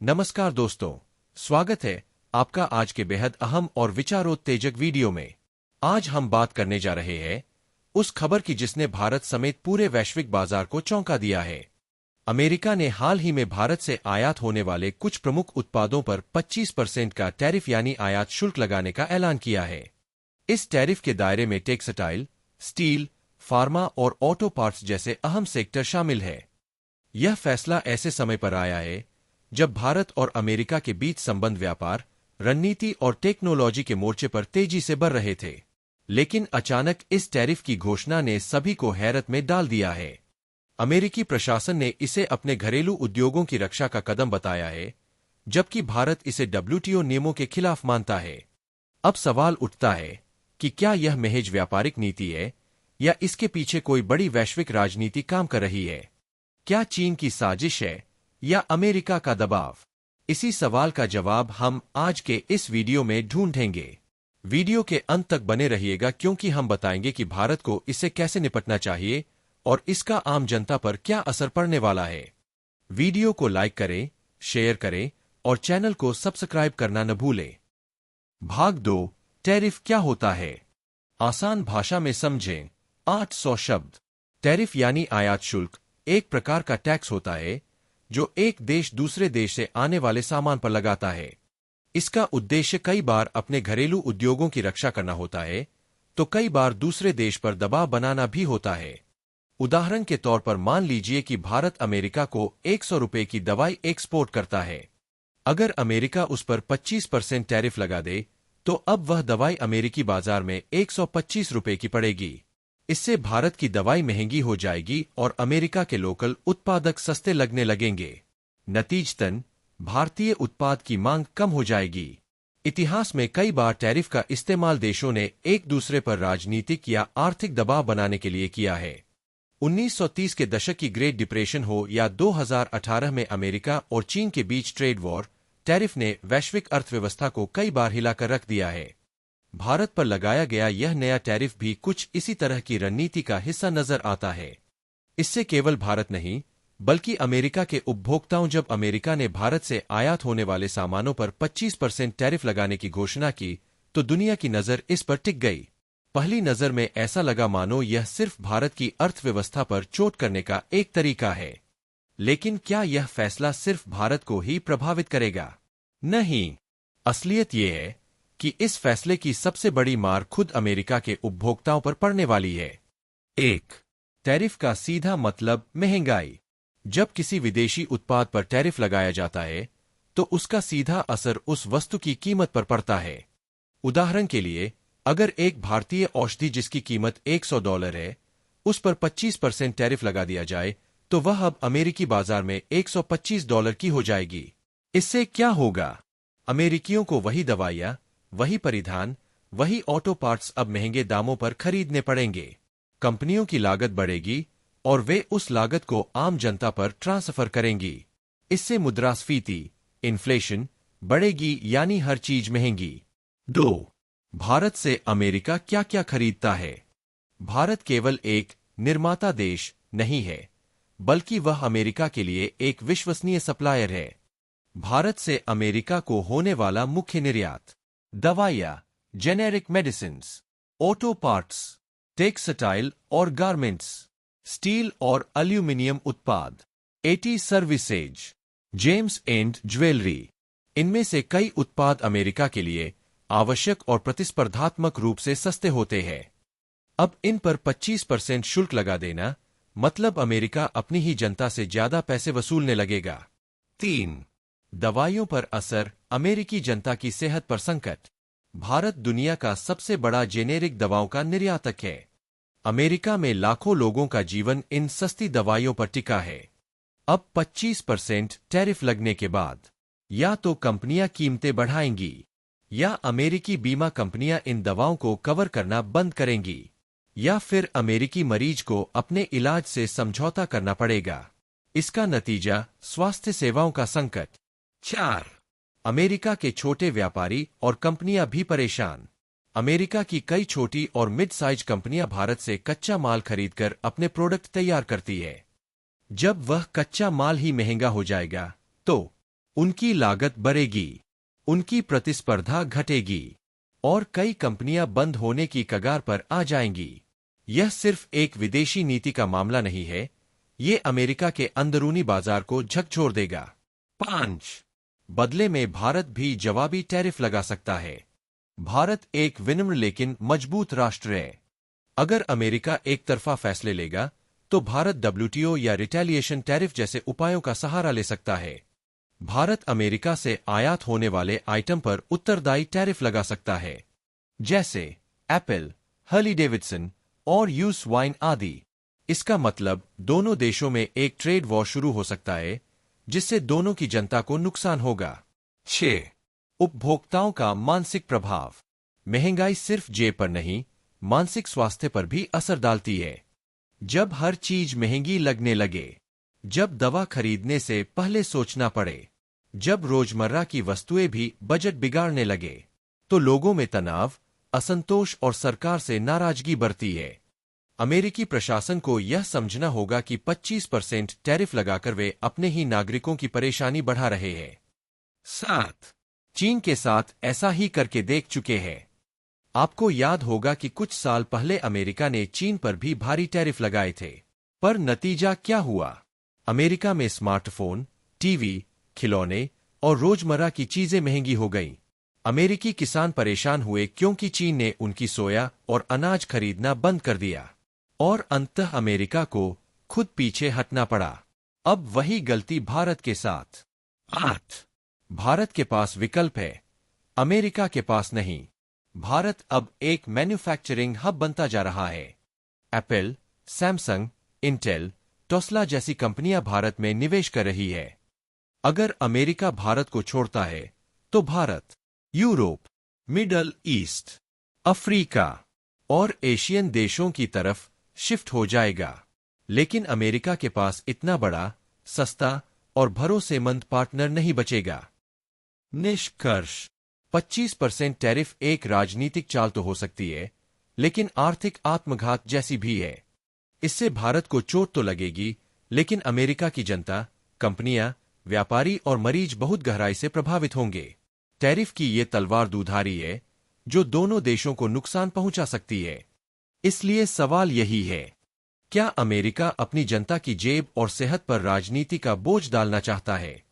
नमस्कार दोस्तों, स्वागत है आपका आज के बेहद अहम और विचारोत्तेजक वीडियो में। आज हम बात करने जा रहे हैं उस खबर की जिसने भारत समेत पूरे वैश्विक बाजार को चौंका दिया है। अमेरिका ने हाल ही में भारत से आयात होने वाले कुछ प्रमुख उत्पादों पर 25% का टैरिफ यानी आयात शुल्क लगाने का ऐलान किया है। इस टैरिफ के दायरे में टेक्सटाइल, स्टील, फार्मा और ऑटो पार्ट्स जैसे अहम सेक्टर शामिल है। यह फैसला ऐसे समय पर आया है जब भारत और अमेरिका के बीच संबंध व्यापार, रणनीति और टेक्नोलॉजी के मोर्चे पर तेजी से बढ़ रहे थे। लेकिन अचानक इस टैरिफ की घोषणा ने सभी को हैरत में डाल दिया है। अमेरिकी प्रशासन ने इसे अपने घरेलू उद्योगों की रक्षा का कदम बताया है, जबकि भारत इसे WTO नियमों के खिलाफ मानता है। अब सवाल उठता है कि क्या यह महज व्यापारिक नीति है या इसके पीछे कोई बड़ी वैश्विक राजनीति काम कर रही है? क्या चीन की साजिश है या अमेरिका का दबाव? इसी सवाल का जवाब हम आज के इस वीडियो में ढूंढेंगे। वीडियो के अंत तक बने रहिएगा क्योंकि हम बताएंगे कि भारत को इससे कैसे निपटना चाहिए और इसका आम जनता पर क्या असर पड़ने वाला है। वीडियो को लाइक करें, शेयर करें और चैनल को सब्सक्राइब करना न भूलें। भाग 2, टैरिफ क्या होता है? आसान भाषा में समझें। 800 शब्द। टैरिफ यानी आयात शुल्क एक प्रकार का टैक्स होता है जो एक देश दूसरे देश से आने वाले सामान पर लगाता है। इसका उद्देश्य कई बार अपने घरेलू उद्योगों की रक्षा करना होता है, तो कई बार दूसरे देश पर दबाव बनाना भी होता है। उदाहरण के तौर पर मान लीजिए कि भारत अमेरिका को 100 रुपए की दवाई एक्सपोर्ट करता है। अगर अमेरिका उस पर 25% टैरिफ लगा दे, तो अब वह दवाई अमेरिकी बाजार में 125 रुपए की पड़ेगी। इससे भारत की दवाई महंगी हो जाएगी और अमेरिका के लोकल उत्पादक सस्ते लगने लगेंगे। नतीजतन भारतीय उत्पाद की मांग कम हो जाएगी। इतिहास में कई बार टैरिफ का इस्तेमाल देशों ने एक दूसरे पर राजनीतिक या आर्थिक दबाव बनाने के लिए किया है। 1930 के दशक की ग्रेट डिप्रेशन हो या 2018 में अमेरिका और चीन के बीच ट्रेड वॉर, टैरिफ ने वैश्विक अर्थव्यवस्था को कई बार हिलाकर रख दिया है। भारत पर लगाया गया यह नया टैरिफ भी कुछ इसी तरह की रणनीति का हिस्सा नजर आता है। इससे केवल भारत नहीं बल्कि अमेरिका के उपभोक्ताओं, जब अमेरिका ने भारत से आयात होने वाले सामानों पर 25% टैरिफ लगाने की घोषणा की, तो दुनिया की नजर इस पर टिक गई। पहली नजर में ऐसा लगा मानो यह सिर्फ भारत की अर्थव्यवस्था पर चोट करने का एक तरीका है। लेकिन क्या यह फैसला सिर्फ भारत को ही प्रभावित करेगा? नहीं, असलियत यह है कि इस फैसले की सबसे बड़ी मार खुद अमेरिका के उपभोक्ताओं पर पड़ने वाली है। 1. टैरिफ का सीधा मतलब महंगाई। जब किसी विदेशी उत्पाद पर टैरिफ लगाया जाता है, तो उसका सीधा असर उस वस्तु की कीमत पर पड़ता है। उदाहरण के लिए, अगर एक भारतीय औषधि जिसकी कीमत $100 है, उस पर 25% टैरिफ लगा दिया जाए, तो वह अब अमेरिकी बाजार में $125 की हो जाएगी। इससे क्या होगा? अमेरिकियों को वही दवाइयां, वही परिधान, वही ऑटो पार्ट्स अब महंगे दामों पर खरीदने पड़ेंगे। कंपनियों की लागत बढ़ेगी और वे उस लागत को आम जनता पर ट्रांसफर करेंगी। इससे मुद्रास्फीति, इन्फ्लेशन बढ़ेगी यानी हर चीज महंगी। 2. भारत से अमेरिका क्या क्या खरीदता है? भारत केवल एक निर्माता देश नहीं है, बल्कि वह अमेरिका के लिए एक विश्वसनीय सप्लायर है। भारत से अमेरिका को होने वाला मुख्य निर्यात दवाइयाँ, generic medicines, auto parts, textile और गारमेंट्स, स्टील और एल्यूमिनियम उत्पाद, eighty services, James and jewellery. इनमें से कई उत्पाद अमेरिका के लिए आवश्यक और प्रतिस्पर्धात्मक रूप से सस्ते होते हैं। अब इन पर 25% शुल्क लगा देना मतलब अमेरिका अपनी ही जनता से ज्यादा पैसे वसूलने लगेगा। 3. दवाइयों पर असर, अमेरिकी जनता की सेहत पर संकट। भारत दुनिया का सबसे बड़ा जेनेरिक दवाओं का निर्यातक है। अमेरिका में लाखों लोगों का जीवन इन सस्ती दवाइयों पर टिका है। अब 25% टैरिफ लगने के बाद या तो कंपनियां कीमतें बढ़ाएंगी या अमेरिकी बीमा कंपनियां इन दवाओं को कवर करना बंद करेंगी, या फिर अमेरिकी मरीज को अपने इलाज से समझौता करना पड़ेगा। इसका नतीजा स्वास्थ्य सेवाओं का संकट। 4. अमेरिका के छोटे व्यापारी और कंपनियां भी परेशान। अमेरिका की कई छोटी और मिड साइज कंपनियां भारत से कच्चा माल खरीदकर अपने प्रोडक्ट तैयार करती है। जब वह कच्चा माल ही महंगा हो जाएगा, तो उनकी लागत बढ़ेगी, उनकी प्रतिस्पर्धा घटेगी और कई कंपनियां बंद होने की कगार पर आ जाएंगी। यह सिर्फ एक विदेशी नीति का मामला नहीं है, ये अमेरिका के अंदरूनी बाजार को झकझोर देगा। 5. बदले में भारत भी जवाबी टैरिफ लगा सकता है। भारत एक विनम्र लेकिन मजबूत राष्ट्र है। अगर अमेरिका एक तरफा फैसले लेगा तो भारत WTO या रिटेलिएशन टैरिफ जैसे उपायों का सहारा ले सकता है। भारत अमेरिका से आयात होने वाले आइटम पर उत्तरदायी टैरिफ लगा सकता है, जैसे एप्पल, हार्ली डेविडसन और यूएस वाइन आदि। इसका मतलब दोनों देशों में एक ट्रेड वॉर शुरू हो सकता है, जिससे दोनों की जनता को नुकसान होगा। 6. उपभोक्ताओं का मानसिक प्रभाव। महंगाई सिर्फ जेब पर नहीं, मानसिक स्वास्थ्य पर भी असर डालती है। जब हर चीज महंगी लगने लगे, जब दवा खरीदने से पहले सोचना पड़े, जब रोजमर्रा की वस्तुएं भी बजट बिगाड़ने लगे, तो लोगों में तनाव, असंतोष और सरकार से नाराजगी बढ़ती है। अमेरिकी प्रशासन को यह समझना होगा कि 25% टैरिफ लगाकर वे अपने ही नागरिकों की परेशानी बढ़ा रहे हैं। 7. चीन के साथ ऐसा ही करके देख चुके हैं। आपको याद होगा कि कुछ साल पहले अमेरिका ने चीन पर भी भारी टैरिफ लगाए थे, पर नतीजा क्या हुआ? अमेरिका में स्मार्टफोन, टीवी, खिलौने और रोजमर्रा की चीजें महंगी हो गईं। अमेरिकी किसान परेशान हुए क्योंकि चीन ने उनकी सोया और अनाज खरीदना बंद कर दिया और अंततः अमेरिका को खुद पीछे हटना पड़ा। अब वही गलती भारत के साथ। 8. भारत के पास विकल्प है, अमेरिका के पास नहीं। भारत अब एक मैन्युफैक्चरिंग हब बनता जा रहा है। एप्पल, सैमसंग, इंटेल, टेस्ला जैसी कंपनियां भारत में निवेश कर रही है। अगर अमेरिका भारत को छोड़ता है तो Bharat Europe, middle east, Africa और एशियन देशों की तरफ शिफ्ट हो जाएगा। लेकिन अमेरिका के पास इतना बड़ा, सस्ता और भरोसेमंद पार्टनर नहीं बचेगा। निष्कर्ष: 25% टैरिफ एक राजनीतिक चाल तो हो सकती है, लेकिन आर्थिक आत्मघात जैसी भी है। इससे भारत को चोट तो लगेगी, लेकिन अमेरिका की जनता, कंपनियां, व्यापारी और मरीज बहुत गहराई से प्रभावित होंगे। टैरिफ की ये तलवार दुधारी है, जो दोनों देशों को नुकसान पहुंचा सकती है। इसलिए सवाल यही है, क्या अमेरिका अपनी जनता की जेब और सेहत पर राजनीति का बोझ डालना चाहता है,